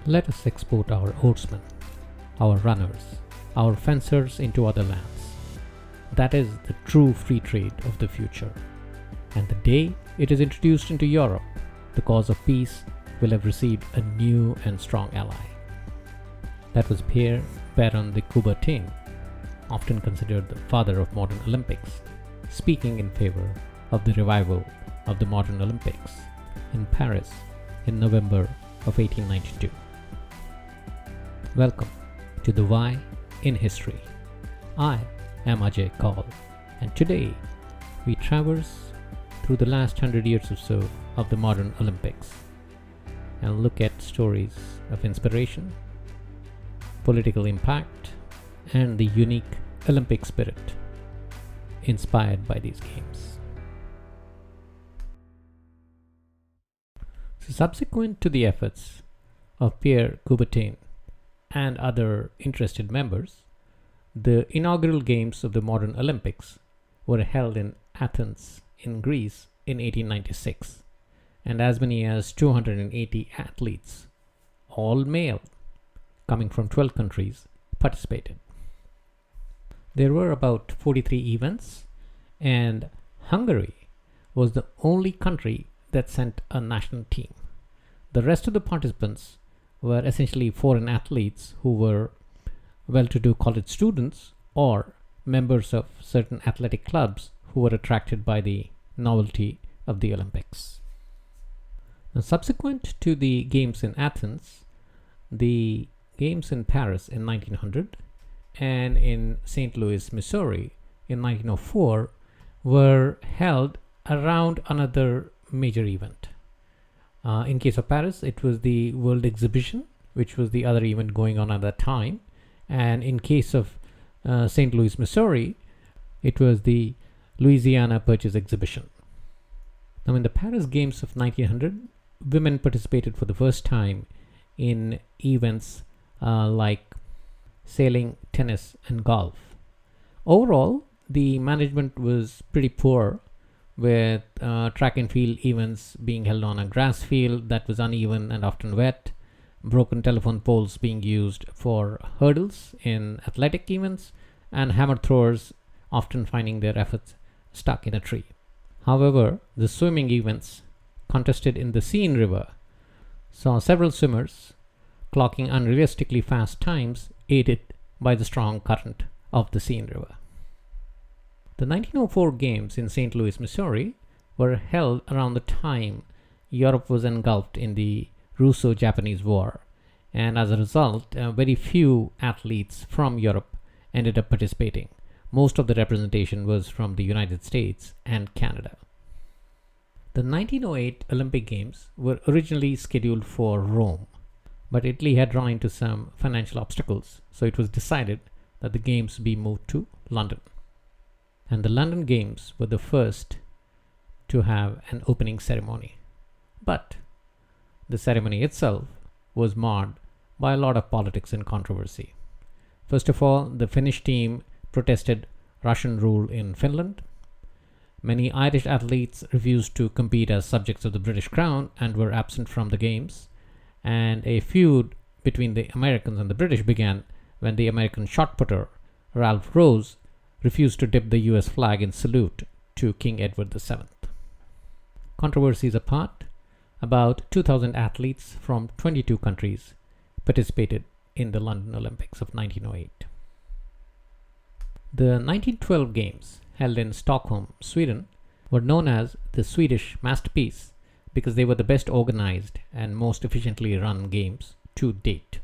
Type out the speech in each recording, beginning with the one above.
Let us export our oarsmen, our runners, our fencers into other lands. That is the true free trade of the future. And the day it is introduced into Europe, the cause of peace will have received a new and strong ally. That was Pierre Baron de Coubertin, often considered the father of modern Olympics, speaking in favor of the revival of the modern Olympics in Paris in November of 1892. Welcome to the Why in History. I am Ajay Kaul, and today we traverse through the last 100 years or so of the modern Olympics and look at stories of inspiration, political impact, and the unique Olympic spirit inspired by these games. So subsequent to the efforts of Pierre Coubertin and other interested members, the inaugural games of the modern Olympics were held in Athens in Greece in 1896, and as many as 280 athletes, all male, coming from 12 countries, participated. There were about 43 events, and Hungary was the only country that sent a national team. The rest of the participants were essentially foreign athletes who were well-to-do college students or members of certain athletic clubs who were attracted by the novelty of the Olympics. Now, subsequent to the Games in Athens, the Games in Paris in 1900 and in St. Louis, Missouri in 1904 were held around another major event. In case of Paris, it was the World Exhibition, which was the other event going on at that time. And in case of St. Louis, Missouri, it was the Louisiana Purchase Exhibition. Now, in the Paris Games of 1900, women participated for the first time in events like sailing, tennis, and golf. Overall, the management was pretty poor, with track and field events being held on a grass field that was uneven and often wet, broken telephone poles being used for hurdles in athletic events, and hammer throwers often finding their efforts stuck in a tree. However, the swimming events contested in the Seine River saw several swimmers clocking unrealistically fast times, aided by the strong current of the Seine River. The 1904 Games in St. Louis, Missouri were held around the time Europe was engulfed in the Russo-Japanese War, and as a result, very few athletes from Europe ended up participating. Most of the representation was from the United States and Canada. The 1908 Olympic Games were originally scheduled for Rome, but Italy had run into some financial obstacles, so it was decided that the Games be moved to London. And the London Games were the first to have an opening ceremony. But the ceremony itself was marred by a lot of politics and controversy. First of all, the Finnish team protested Russian rule in Finland. Many Irish athletes refused to compete as subjects of the British Crown and were absent from the Games. And a feud between the Americans and the British began when the American shot putter Ralph Rose refused to dip the US flag in salute to King Edward VII. Controversies apart, about 2,000 athletes from 22 countries participated in the London Olympics of 1908. The 1912 Games, held in Stockholm, Sweden, were known as the Swedish masterpiece because they were the best organized and most efficiently run games to date.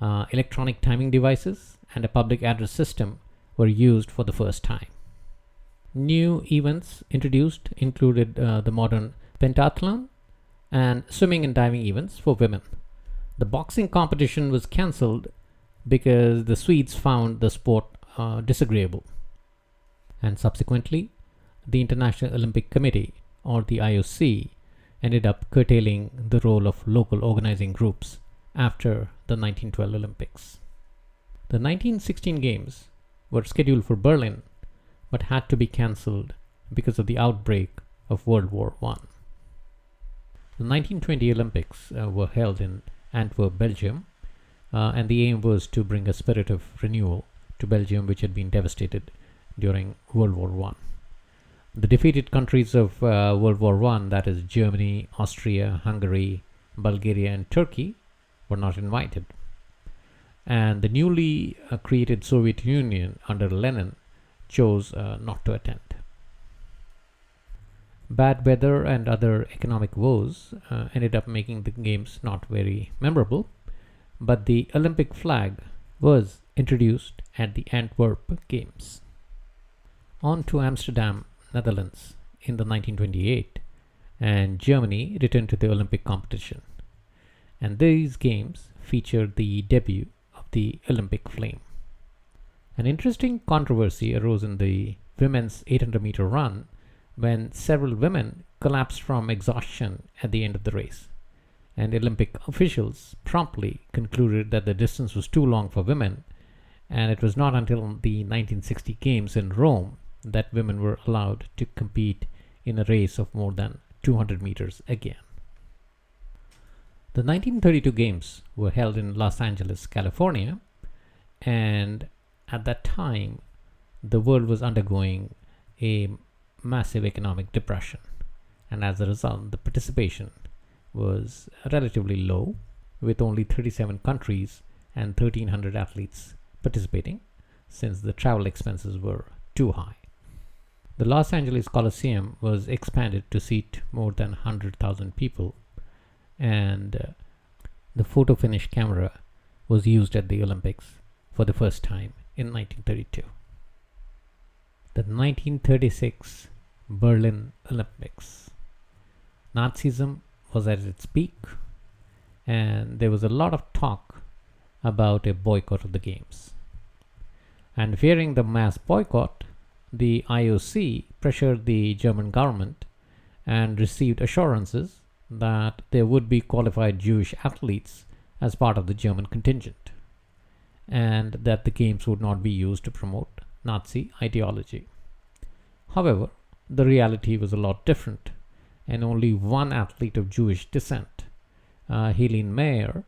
Electronic timing devices and a public address system were used for the first time. New events introduced included the modern pentathlon and swimming and diving events for women. The boxing competition was cancelled because the Swedes found the sport disagreeable. And subsequently, the International Olympic Committee, or the IOC, ended up curtailing the role of local organizing groups after the 1912 Olympics. The 1916 Games were scheduled for Berlin, but had to be cancelled because of the outbreak of World War I. The 1920 Olympics were held in Antwerp, Belgium, and the aim was to bring a spirit of renewal to Belgium, which had been devastated during World War I. The defeated countries of World War I, that is Germany, Austria, Hungary, Bulgaria, and Turkey, were not invited. And the newly created Soviet Union under Lenin chose not to attend. Bad weather and other economic woes ended up making the games not very memorable, but the Olympic flag was introduced at the Antwerp Games. On to Amsterdam, Netherlands in the 1928, and Germany returned to the Olympic competition. And these games featured the debut of the Olympic flame. An interesting controversy arose in the women's 800-meter run when several women collapsed from exhaustion at the end of the race, and Olympic officials promptly concluded that the distance was too long for women, and it was not until the 1960 Games in Rome that women were allowed to compete in a race of more than 200 meters again. The 1932 Games were held in Los Angeles, California, and at that time the world was undergoing a massive economic depression, and as a result the participation was relatively low, with only 37 countries and 1,300 athletes participating, since the travel expenses were too high. The Los Angeles Coliseum was expanded to seat more than 100,000 people, and the photo finish camera was used at the Olympics for the first time in 1932. The 1936 Berlin Olympics. Nazism was at its peak, and there was a lot of talk about a boycott of the games. And fearing the mass boycott, the IOC pressured the German government and received assurances that there would be qualified Jewish athletes as part of the German contingent, and that the games would not be used to promote Nazi ideology. However, the reality was a lot different, and only one athlete of Jewish descent, Helene Mayer,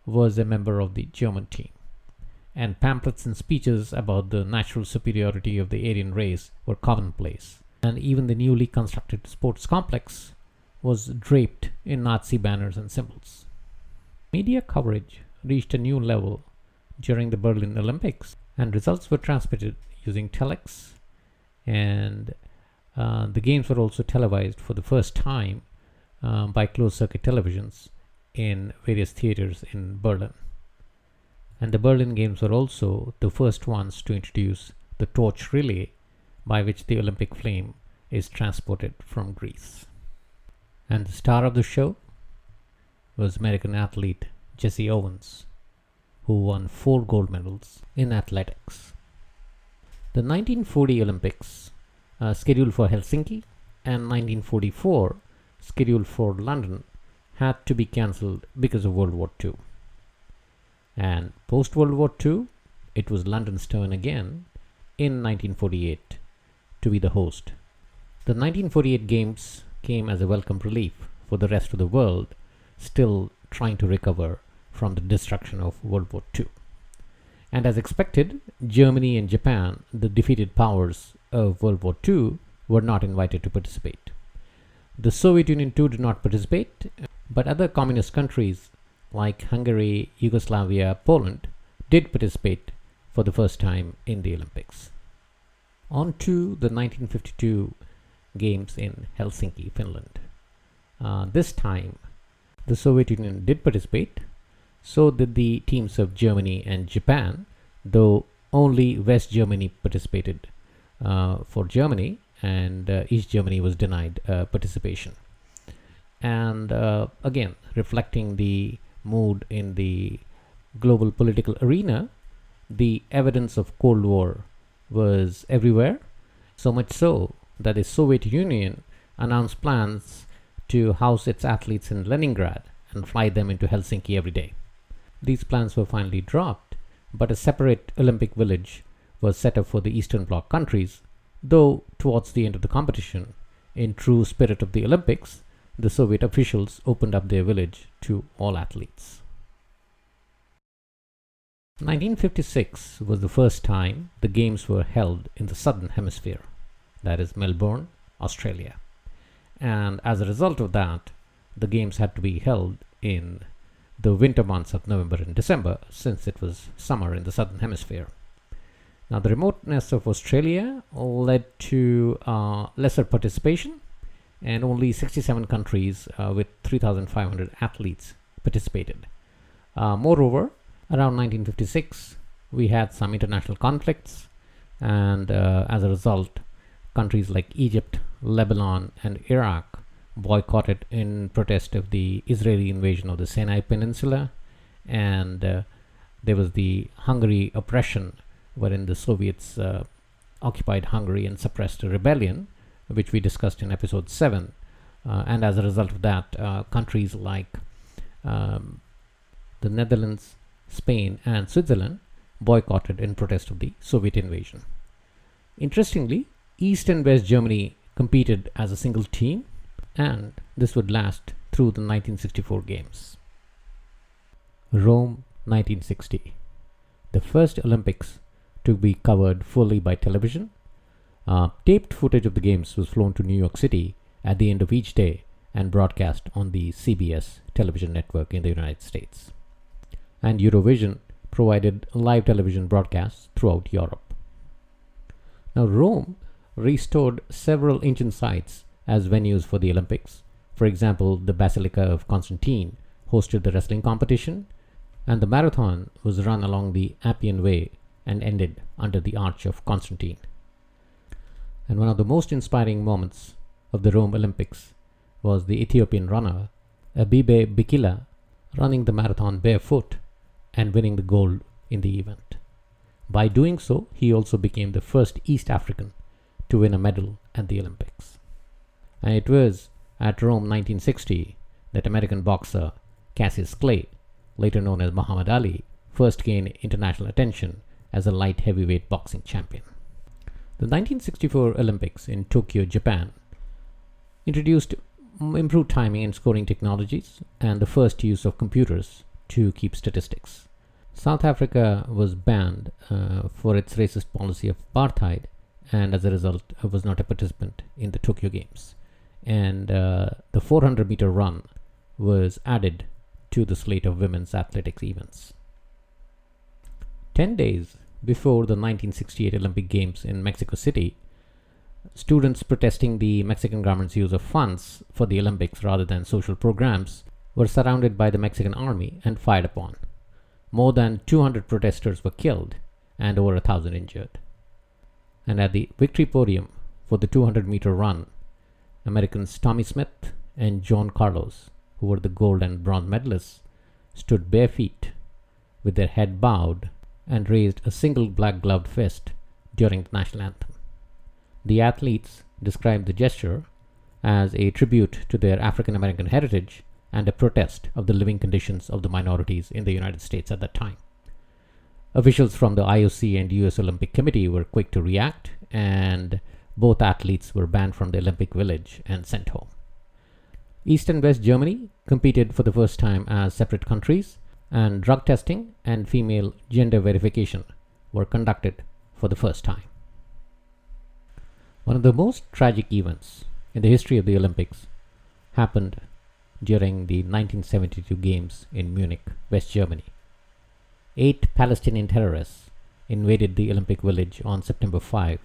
was a member of the German team, and pamphlets and speeches about the natural superiority of the Aryan race were commonplace, and even the newly constructed sports complex was draped in Nazi banners and symbols. Media coverage reached a new level during the Berlin Olympics, and results were transmitted using telex, and the games were also televised for the first time by closed-circuit televisions in various theaters in Berlin. And the Berlin Games were also the first ones to introduce the torch relay, by which the Olympic flame is transported from Greece. And the star of the show was American athlete Jesse Owens, who won 4 gold medals in athletics. The 1940 Olympics, scheduled for Helsinki, and 1944, scheduled for London, had to be cancelled because of World War II. And post-World War II, it was London's turn again in 1948 to be the host. The 1948 Games came as a welcome relief for the rest of the world, still trying to recover from the destruction of World War II. And as expected, Germany and Japan, the defeated powers of World War II, were not invited to participate. The Soviet Union too did not participate, but other communist countries like Hungary, Yugoslavia, Poland did participate for the first time in the Olympics. On to the 1952 Games in Helsinki, Finland. This time, the Soviet Union did participate, so did the teams of Germany and Japan, though only West Germany participated for Germany, and East Germany was denied participation. And again, reflecting the mood in the global political arena, the evidence of Cold War was everywhere, so much so that the Soviet Union announced plans to house its athletes in Leningrad and fly them into Helsinki every day. These plans were finally dropped, but a separate Olympic village was set up for the Eastern Bloc countries, though towards the end of the competition, in true spirit of the Olympics, the Soviet officials opened up their village to all athletes. 1956 was the first time the Games were held in the Southern Hemisphere, that is Melbourne, Australia. And as a result of that, the Games had to be held in the winter months of November and December, since it was summer in the Southern Hemisphere. Now, the remoteness of Australia led to lesser participation, and only 67 countries with 3,500 athletes participated. Moreover, around 1956, we had some international conflicts, and as a result, countries like Egypt, Lebanon, and Iraq boycotted in protest of the Israeli invasion of the Sinai Peninsula, and there was the Hungary oppression, wherein the Soviets occupied Hungary and suppressed a rebellion, which we discussed in episode 7. And as a result of that, countries like the Netherlands, Spain, and Switzerland boycotted in protest of the Soviet invasion. Interestingly, East and West Germany competed as a single team, and this would last through the 1964 Games. Rome, 1960. The first Olympics to be covered fully by television. Taped footage of the Games was flown to New York City at the end of each day and broadcast on the CBS television network in the United States. And Eurovision provided live television broadcasts throughout Europe. Now, Rome restored several ancient sites as venues for the Olympics. For example, the Basilica of Constantine hosted the wrestling competition, and the marathon was run along the Appian Way and ended under the Arch of Constantine. And one of the most inspiring moments of the Rome Olympics was the Ethiopian runner Abibe Bikila running the marathon barefoot and winning the gold in the event. By doing so, he also became the first East African to win a medal at the Olympics. And it was at Rome 1960 that American boxer Cassius Clay, later known as Muhammad Ali, first gained international attention as a light heavyweight boxing champion. The 1964 Olympics in Tokyo, Japan, introduced improved timing and scoring technologies and the first use of computers to keep statistics. South Africa was banned for its racist policy of apartheid, and as a result was not a participant in the Tokyo Games. And the 400-meter run was added to the slate of women's athletics events. 10 days before the 1968 Olympic Games in Mexico City, students protesting the Mexican government's use of funds for the Olympics rather than social programs were surrounded by the Mexican army and fired upon. More than 200 protesters were killed and over 1,000 injured. And at the victory podium for the 200-meter run, Americans Tommy Smith and John Carlos, who were the gold and bronze medalists, stood bare feet with their head bowed and raised a single black-gloved fist during the national anthem. The athletes described the gesture as a tribute to their African American heritage and a protest of the living conditions of the minorities in the United States at that time. Officials from the IOC and US Olympic Committee were quick to react, and both athletes were banned from the Olympic Village and sent home. East and West Germany competed for the first time as separate countries, and drug testing and female gender verification were conducted for the first time. One of the most tragic events in the history of the Olympics happened during the 1972 Games in Munich, West Germany. 8 Palestinian terrorists invaded the Olympic Village on September 5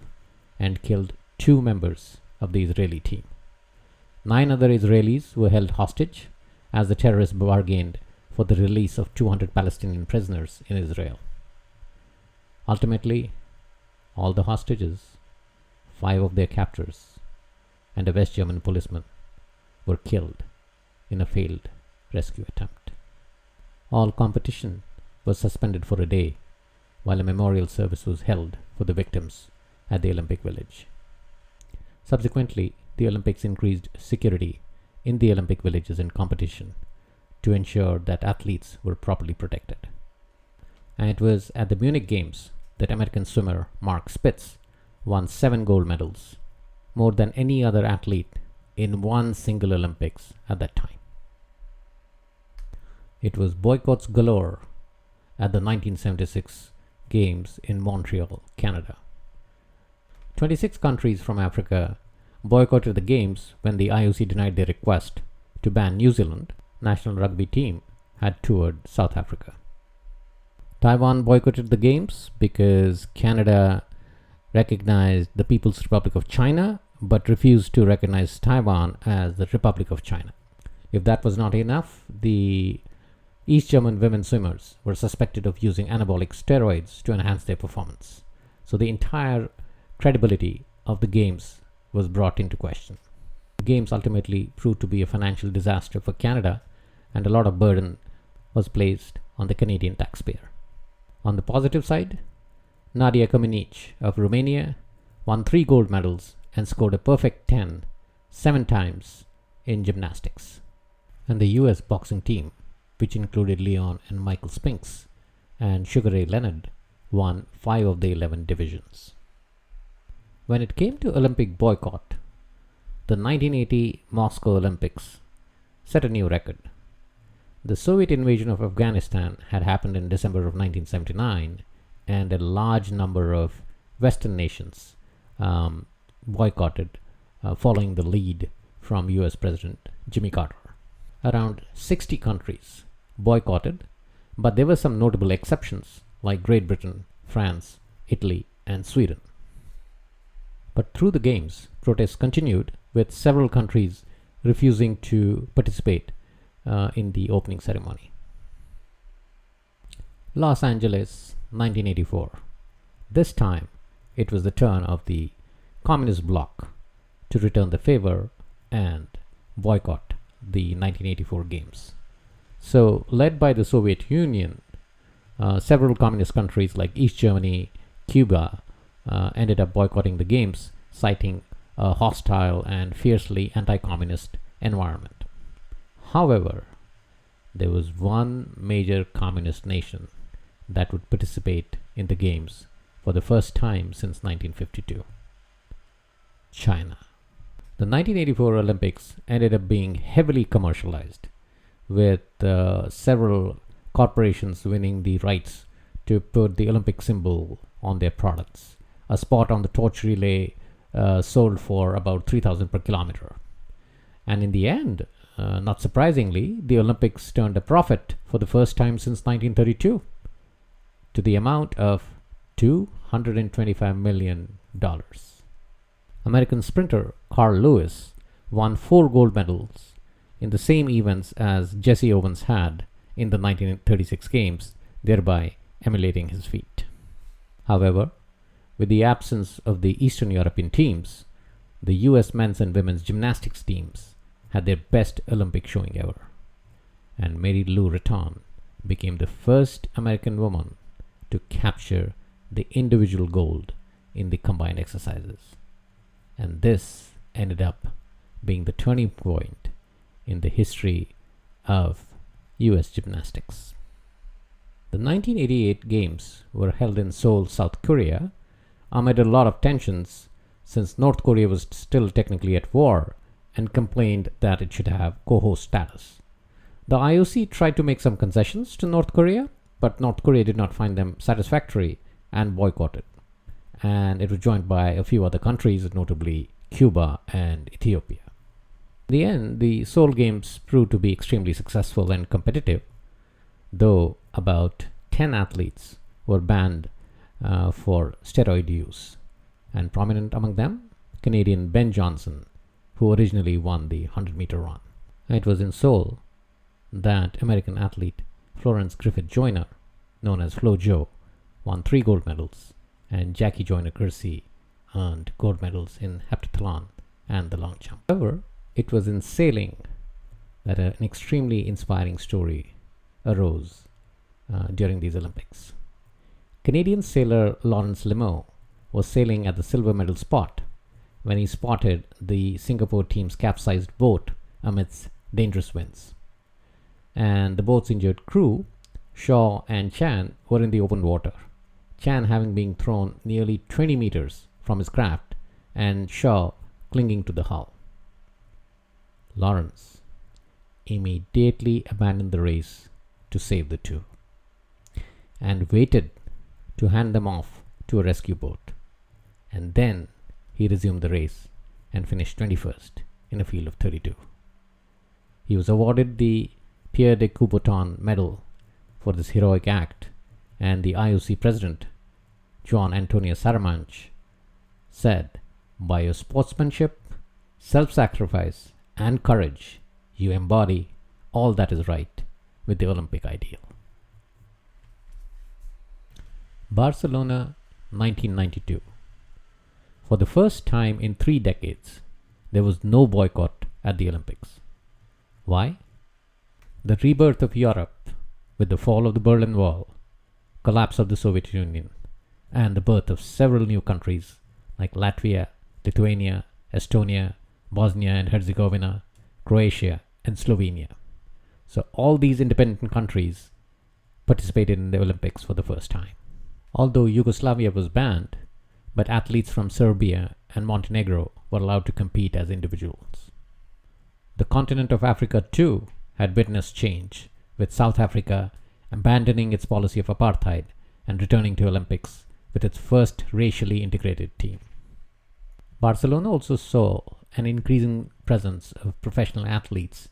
and killed 2 members of the Israeli team. 9 other Israelis were held hostage as the terrorists bargained for the release of 200 Palestinian prisoners in Israel. Ultimately, all the hostages, 5 of their captors, and a West German policeman were killed in a failed rescue attempt. All competition was suspended for a day while a memorial service was held for the victims at the Olympic Village. Subsequently, the Olympics increased security in the Olympic villages and competition to ensure that athletes were properly protected. And it was at the Munich Games that American swimmer Mark Spitz won 7 gold medals, more than any other athlete in one single Olympics at that time. It was boycotts galore at the 1976 Games in Montreal, Canada. 26 countries from Africa boycotted the Games when the IOC denied their request to ban New Zealand. National rugby team had toured South Africa. Taiwan boycotted the Games because Canada recognized the People's Republic of China but refused to recognize Taiwan as the Republic of China. If that was not enough, the East German women swimmers were suspected of using anabolic steroids to enhance their performance. So the entire credibility of the Games was brought into question. The Games ultimately proved to be a financial disaster for Canada, and a lot of burden was placed on the Canadian taxpayer. On the positive side, Nadia Comaneci of Romania won 3 gold medals and scored a perfect 10 7 times in gymnastics. And the US boxing team, which included Leon and Michael Spinks and Sugar Ray Leonard, won 5 of the 11 divisions. When it came to Olympic boycott, the 1980 Moscow Olympics set a new record. The Soviet invasion of Afghanistan had happened in December of 1979, and a large number of Western nations boycotted, following the lead from US President Jimmy Carter. Around 60 countries boycotted, but there were some notable exceptions like Great Britain, France, Italy, and Sweden. But through the Games, protests continued, with several countries refusing to participate in the opening ceremony. Los Angeles, 1984. This time, it was the turn of the Communist bloc to return the favor and boycott the 1984 Games. So, led by the Soviet Union, several communist countries like East Germany, Cuba, ended up boycotting the Games, citing a hostile and fiercely anti-communist environment. However, there was one major communist nation that would participate in the Games for the first time since 1952. China. The 1984 Olympics ended up being heavily commercialized, with several corporations winning the rights to put the Olympic symbol on their products. A spot on the torch relay sold for about 3,000 per kilometer. And in the end, not surprisingly, the Olympics turned a profit for the first time since 1932 to the amount of $225 million. American sprinter Carl Lewis won 4 gold medals in the same events as Jesse Owens had in the 1936 Games, thereby emulating his feat. However, with the absence of the Eastern European teams, the US men's and women's gymnastics teams had their best Olympic showing ever, and Mary Lou Retton became the first American woman to capture the individual gold in the combined exercises. And this ended up being the turning point in the history of US gymnastics. The 1988 Games were held in Seoul, South Korea, amid a lot of tensions since North Korea was still technically at war and complained that it should have co-host status. The IOC tried to make some concessions to North Korea, but North Korea did not find them satisfactory and boycotted. And it was joined by a few other countries, notably Cuba and Ethiopia. In the end, the Seoul Games proved to be extremely successful and competitive, though about 10 athletes were banned for steroid use, and prominent among them, Canadian Ben Johnson, who originally won the 100-meter run. It was in Seoul that American athlete Florence Griffith Joyner, known as Flo Jo, won 3 gold medals, and Jackie Joyner-Kersee earned gold medals in heptathlon and the long jump. However, it was in sailing that an extremely inspiring story arose during these Olympics. Canadian sailor Lawrence Limo was sailing at the silver medal spot when he spotted the Singapore team's capsized boat amidst dangerous winds. And the boat's injured crew, Shaw and Chan, were in the open water, Chan having been thrown nearly 20 meters from his craft and Shaw clinging to the hull. Lawrence immediately abandoned the race to save the two. and waited to hand them off to a rescue boat. And then he resumed the race and finished 21st in a field of 32. He was awarded the Pierre de Coubertin Medal for this heroic act, and the IOC president, Juan Antonio Saramanch, said, "By your sportsmanship, self-sacrifice, and courage, you embody all that is right with the Olympic ideal." Barcelona, 1992. For the first time in 3 decades, there was no boycott at the Olympics. Why? The rebirth of Europe with the fall of the Berlin Wall, collapse of the Soviet Union, and the birth of several new countries like Latvia, Lithuania, Estonia, Bosnia and Herzegovina, Croatia, and Slovenia. So all these independent countries participated in the Olympics for the first time. Although Yugoslavia was banned, but athletes from Serbia and Montenegro were allowed to compete as individuals. The continent of Africa too had witnessed change, with South Africa abandoning its policy of apartheid and returning to Olympics with its first racially integrated team. Barcelona also saw an increasing presence of professional athletes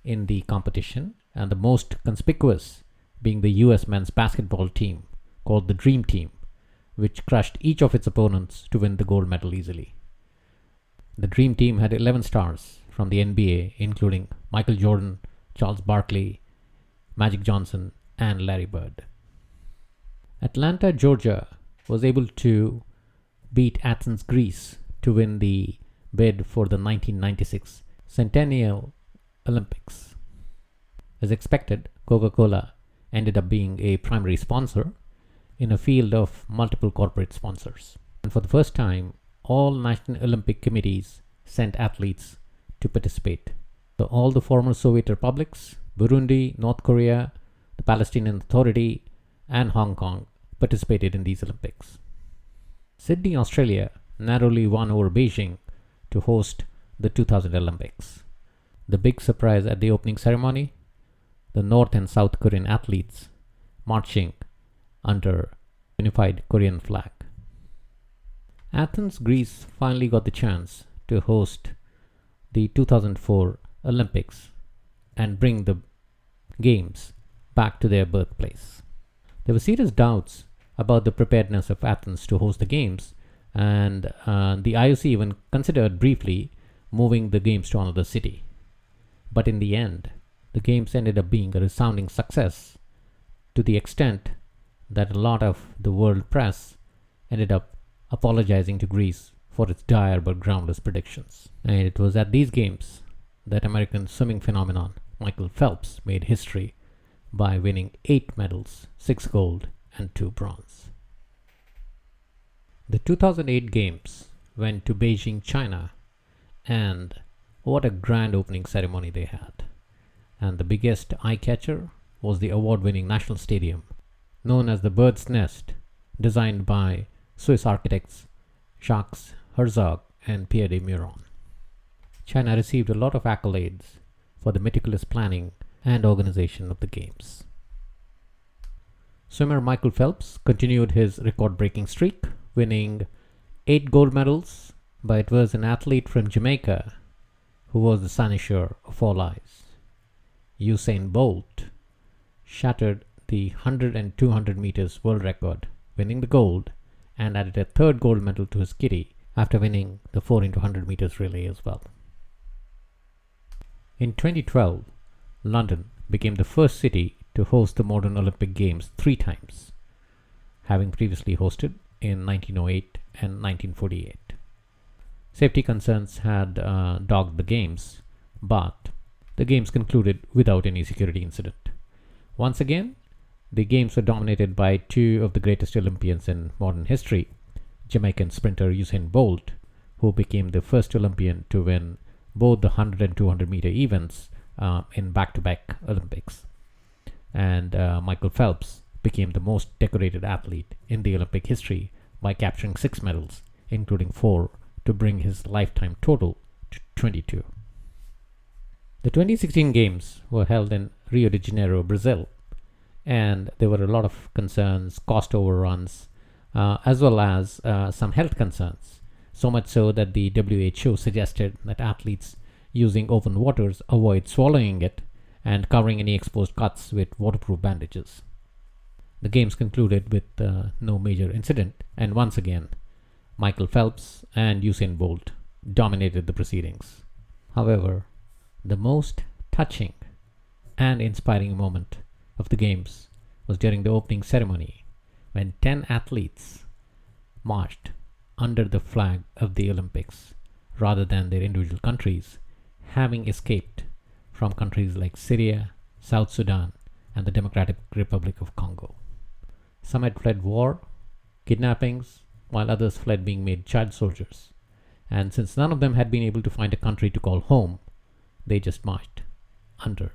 in the competition, and the most conspicuous being the US men's basketball team called the Dream Team, which crushed each of its opponents to win the gold medal easily. The Dream Team had 11 stars from the NBA, including Michael Jordan, Charles Barkley, Magic Johnson, and Larry Bird. Atlanta, Georgia was able to beat Athens, Greece to win the bid for the 1996 Centennial Olympics. As expected, Coca-Cola ended up being a primary sponsor in a field of multiple corporate sponsors. And for the first time, all national Olympic committees sent athletes to participate. So all the former Soviet republics, Burundi, North Korea, the Palestinian Authority, and Hong Kong participated in these Olympics. Sydney, Australia narrowly won over Beijing to host the 2000 Olympics. The big surprise at the opening ceremony, the North and South Korean athletes marching under unified Korean flag. Athens, Greece finally got the chance to host the 2004 Olympics and bring the games back to their birthplace. There were serious doubts about the preparedness of Athens to host the games, and the IOC even considered briefly moving the games to another city. But in the end, the games ended up being a resounding success, to the extent that a lot of the world press ended up apologizing to Greece for its dire but groundless predictions. And it was at these games that American swimming phenomenon Michael Phelps made history by winning 8 medals, 6 gold and 2 bronze. The 2008 games went to Beijing, China, and what a grand opening ceremony they had. And the biggest eye-catcher was the award-winning national stadium, known as the Bird's Nest, designed by Swiss architects Jacques Herzog and Pierre de Meuron. China received a lot of accolades for the meticulous planning and organization of the games. Swimmer Michael Phelps continued his record-breaking streak, winning 8 gold medals, but it was an athlete from Jamaica who was the cynosure of all eyes. Usain Bolt shattered the 100 and 200 meters world record, winning the gold, and added a 3rd gold medal to his kitty after winning the 4 into 100 meters relay as well. In 2012, London became the first city to host the modern Olympic Games 3 times, having previously hosted in 1908 and 1948. Safety concerns had dogged the games, but the games concluded without any security incident. Once again, the games were dominated by 2 of the greatest Olympians in modern history, Jamaican sprinter Usain Bolt, who became the first Olympian to win both the 100 and 200 meter events in back-to-back Olympics. And Michael Phelps became the most decorated athlete in the Olympic history by capturing 6 medals, including 4 to bring his lifetime total to 22. The 2016 Games were held in Rio de Janeiro, Brazil, and there were a lot of concerns, cost overruns, as well as some health concerns. So much so that the WHO suggested that athletes using open waters avoid swallowing it and covering any exposed cuts with waterproof bandages. The games concluded with no major incident, and once again, Michael Phelps and Usain Bolt dominated the proceedings. However, the most touching and inspiring moment of the games was during the opening ceremony when 10 athletes marched under the flag of the Olympics rather than their individual countries, having escaped from countries like Syria, South Sudan, and the Democratic Republic of Congo. Some had fled war, kidnappings, while others fled being made child soldiers. And since none of them had been able to find a country to call home, they just marched under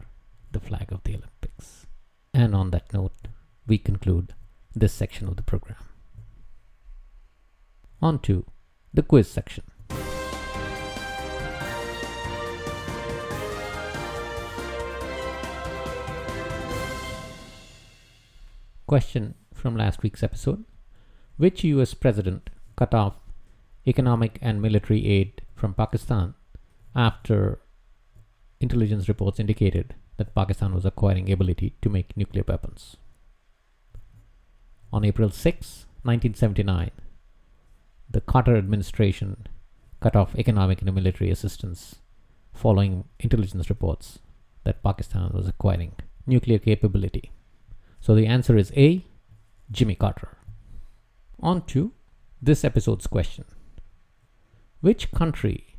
the flag of the Olympics. And on that note, we conclude this section of the program. On to the quiz section. Question from last week's episode. Which US president cut off economic and military aid from Pakistan after intelligence reports indicated that Pakistan was acquiring ability to make nuclear weapons? On April 6, 1979, the Carter administration cut off economic and military assistance following intelligence reports that Pakistan was acquiring nuclear capability. So the answer is A, Jimmy Carter. On to this episode's question. Which country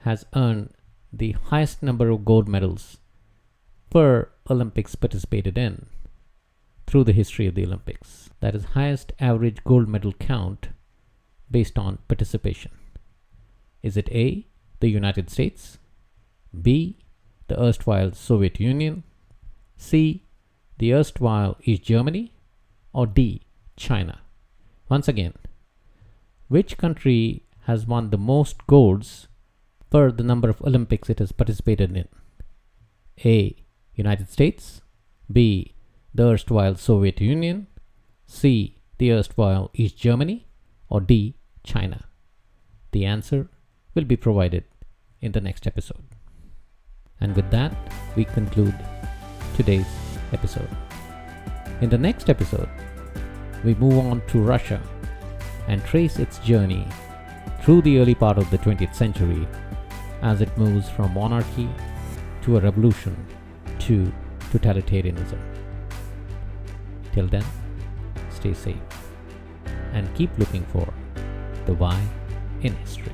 has earned the highest number of gold medals per Olympics participated in through the history of the Olympics? That is, highest average gold medal count based on participation. Is it A, the United States, B, the erstwhile Soviet Union, C, the erstwhile East Germany, or D, China? Once again, which country has won the most golds per the number of Olympics it has participated in? A, United States, B, the erstwhile Soviet Union, C, the erstwhile East Germany, or D, China? The answer will be provided in the next episode. And with that, we conclude today's episode. In the next episode, we move on to Russia and trace its journey through the early part of the 20th century as it moves from monarchy to a revolution to totalitarianism. Till then, stay safe and keep looking for the why in history.